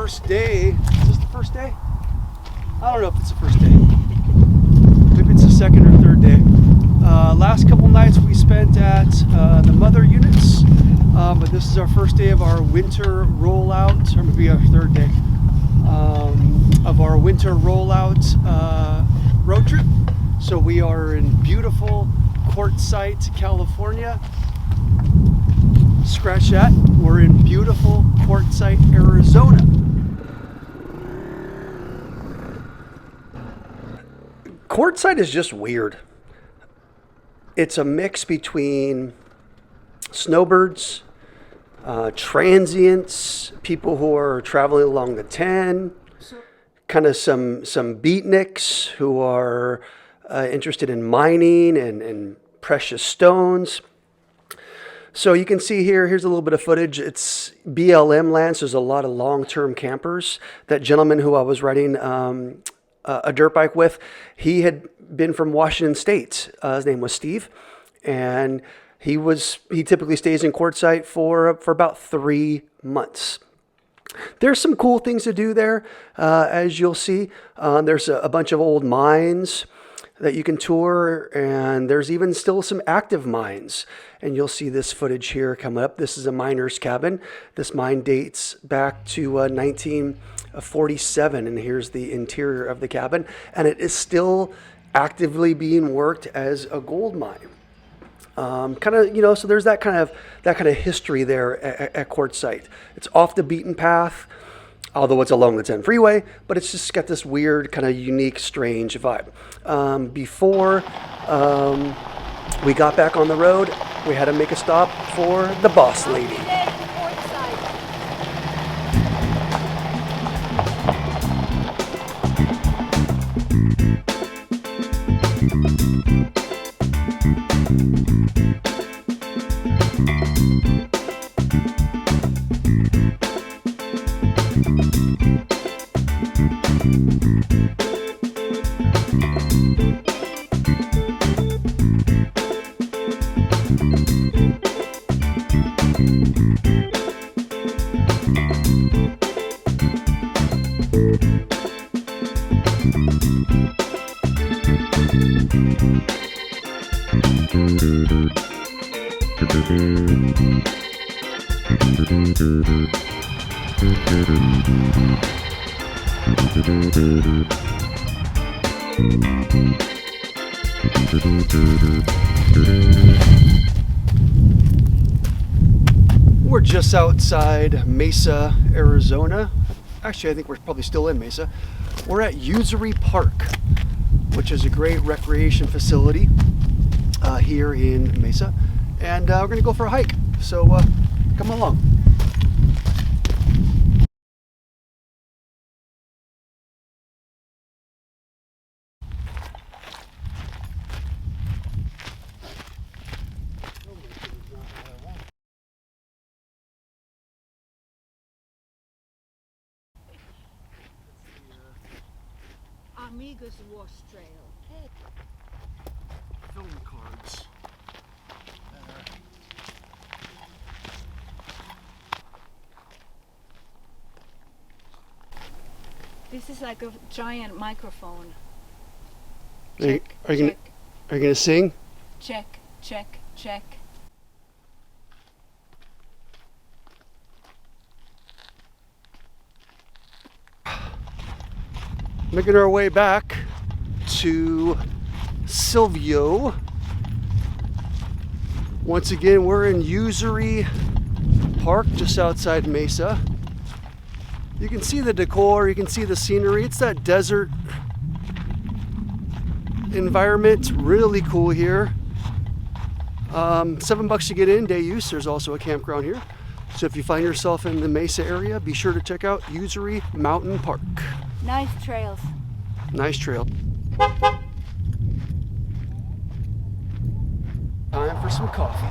first day. Is this the first day? I don't know if it's the first day. Maybe it's the second or third day. Last couple nights we spent at the mother units, but this is our first day of our winter rollout, or maybe our third day of our winter rollout road trip. So we are in beautiful Quartzsite, California. Scratch that. We're in beautiful Quartzsite, Arizona. Quartzsite is just weird. It's a mix between snowbirds, transients, people who are traveling along the 10, kind of some beatniks who are interested in mining and precious stones. So you can see here's a little bit of footage. It's BLM land, so there's a lot of long-term campers. That gentleman who I was riding a dirt bike with, he had been from Washington State. His name was Steve, and he typically stays in Quartzsite for about 3 months. There's some cool things to do there, as you'll see. There's a bunch of old mines that you can tour, and there's even still some active mines. And you'll see this footage here coming up. This is a miner's cabin. This mine dates back to 1947, and here's the interior of the cabin. And it is still actively being worked as a gold mine. So there's that kind of history there at Quartzsite. It's off the beaten path, although it's along the 10 freeway, but it's just got this weird, kind of unique, strange vibe. Before we got back on the road, we had to make a stop for the boss lady. We're just outside Mesa, Arizona. Actually, I think we're probably still in Mesa. We're at Usury Park, which is a great recreation facility here in Mesa. And we're going to go for a hike. So come along. Amiga's Wash Trail. Hey. Film cards. This is like a giant microphone. Are you gonna sing? Check, check, check. Making our way back to Silvio. Once again, we're in Usury Park, just outside Mesa. You can see the decor, you can see the scenery. It's that desert environment. It's really cool here. $7 to get in, day use. There's also a campground here. So if you find yourself in the Mesa area, be sure to check out Usury Mountain Park. Nice trails. Nice trail. Time for some coffee.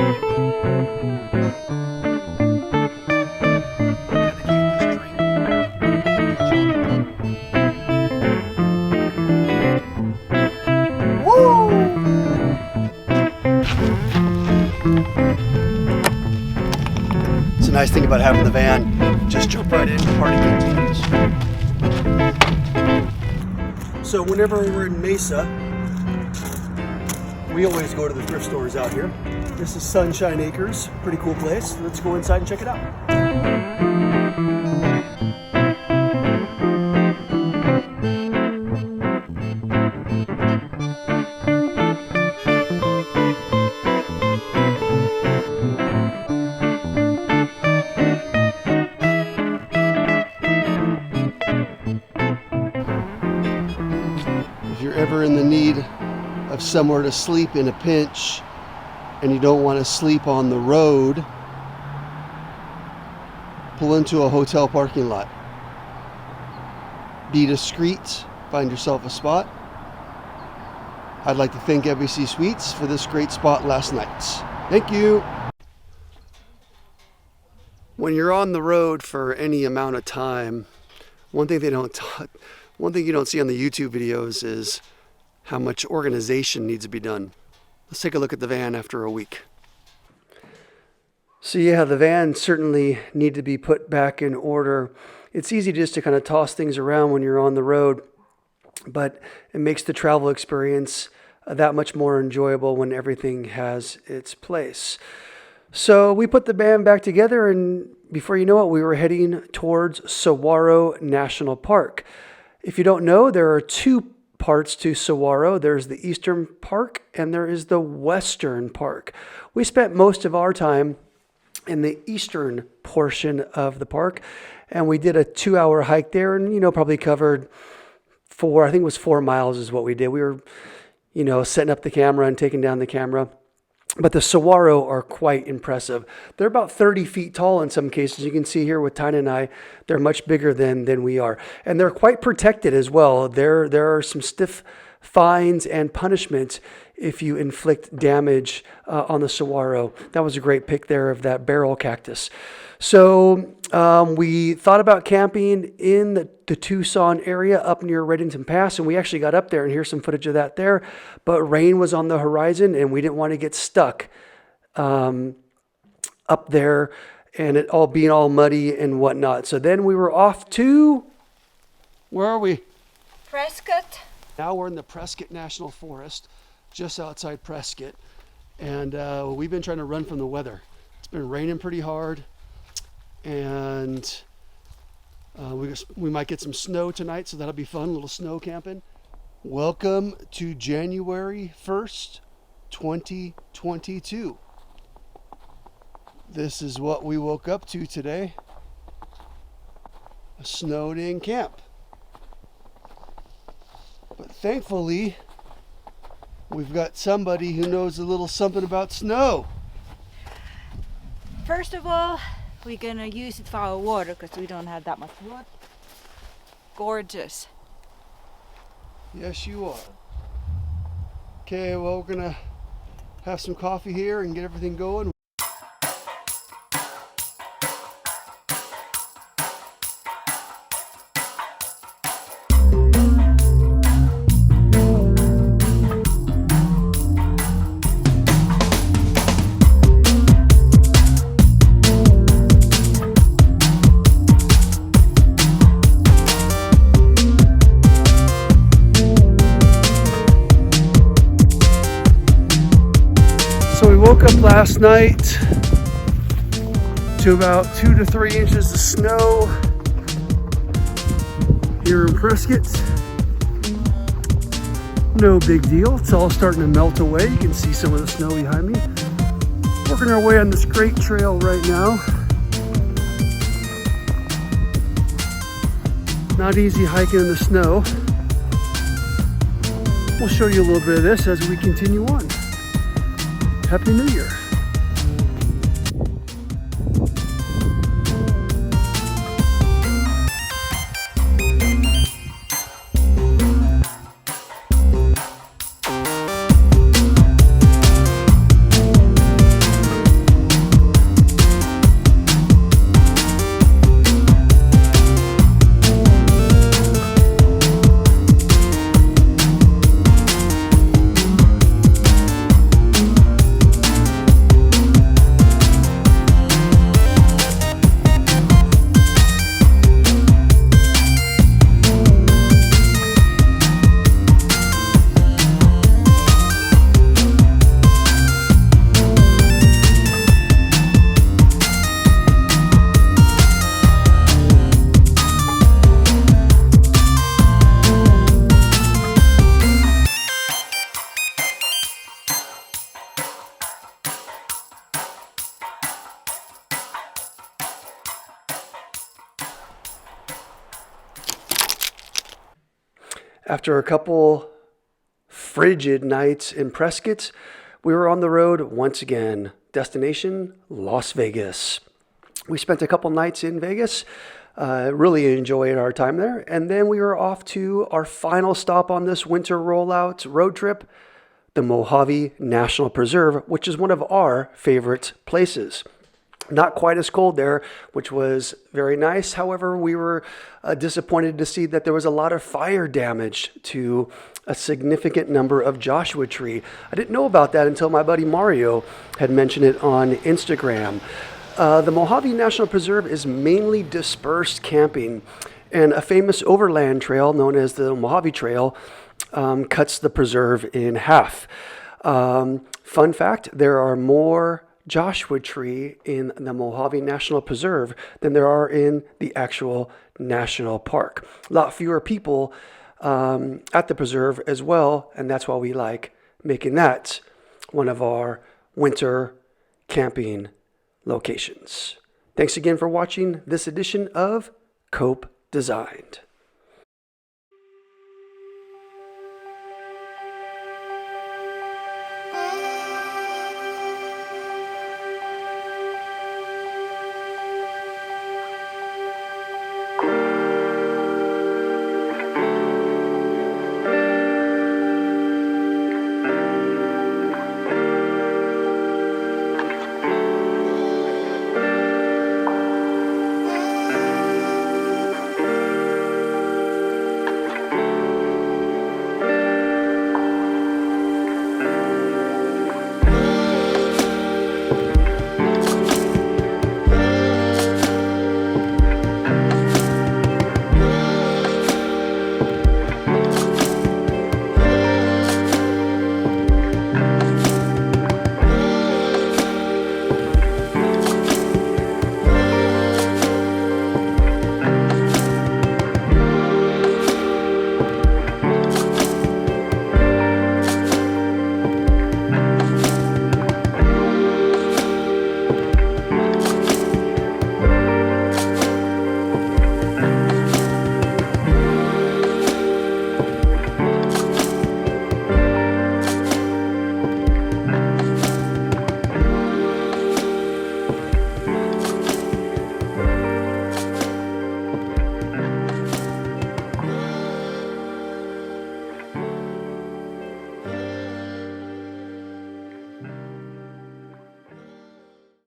It's a nice thing about having the van. Just jump right in, party continues. So whenever we're in Mesa, we always go to the thrift stores out here. This is Sunshine Acres, pretty cool place. Let's go inside and check it out. If you're ever in the need of somewhere to sleep in a pinch and you don't want to sleep on the road, pull into a hotel parking lot. Be discreet, find yourself a spot. I'd like to thank ABC Suites for this great spot last night. Thank you. When you're on the road for any amount of time, one thing you don't see on the YouTube videos is how much organization needs to be done. Let's take a look at the van after a week. So yeah, the van certainly need to be put back in order. It's easy just to kind of toss things around when you're on the road, but it makes the travel experience that much more enjoyable when everything has its place. So we put the van back together, and before you know it, we were heading towards Saguaro National Park. If you don't know, there are two parts to Saguaro. There's the eastern park and there is the western park. We spent most of our time in the eastern portion of the park, and we did a 2-hour hike there, and probably covered 4 miles is what we did. We were setting up the camera and taking down the camera. But the saguaro are quite impressive. They're about 30 feet tall in some cases. You can see here with Tyne and I, they're much bigger than we are. And they're quite protected as well. There are some stiff fines and punishments if you inflict damage on the saguaro. That was a great pick there of that barrel cactus. So we thought about camping in the Tucson area up near Reddington Pass, and we actually got up there, and here's some footage of that there. But rain was on the horizon, and we didn't want to get stuck up there and it all being all muddy and whatnot. So then we were off to, where are we? Prescott. Now we're in the Prescott National Forest, just outside Prescott, and we've been trying to run from the weather. It's been raining pretty hard, and we might get some snow tonight, so that'll be fun, a little snow camping. Welcome to January 1st, 2022. This is what we woke up to today. A snowed-in camp. But thankfully, we've got somebody who knows a little something about snow. First of all, we're gonna use it for our water because we don't have that much wood. Gorgeous. Yes, you are. Okay, well, we're gonna have some coffee here and get everything going. So we woke up last night to about 2 to 3 inches of snow here in Prescott. No big deal. It's all starting to melt away. You can see some of the snow behind me. Working our way on this great trail right now. Not easy hiking in the snow. We'll show you a little bit of this as we continue on. Happy New Year. After a couple frigid nights in Prescott, we were on the road once again. Destination, Las Vegas. We spent a couple nights in Vegas, really enjoyed our time there, and then we were off to our final stop on this winter rollout road trip, the Mojave National Preserve, which is one of our favorite places. Not quite as cold there, which was very nice. However, we were disappointed to see that there was a lot of fire damage to a significant number of Joshua tree. I didn't know about that until my buddy Mario had mentioned it on Instagram. The Mojave National Preserve is mainly dispersed camping, and a famous overland trail known as the Mojave Trail cuts the preserve in half. Fun fact, there are more Joshua tree in the Mojave National Preserve than there are in the actual national park. A lot fewer people at the preserve as well, and that's why we like making that one of our winter camping locations. Thanks again for watching this edition of Cope Designed.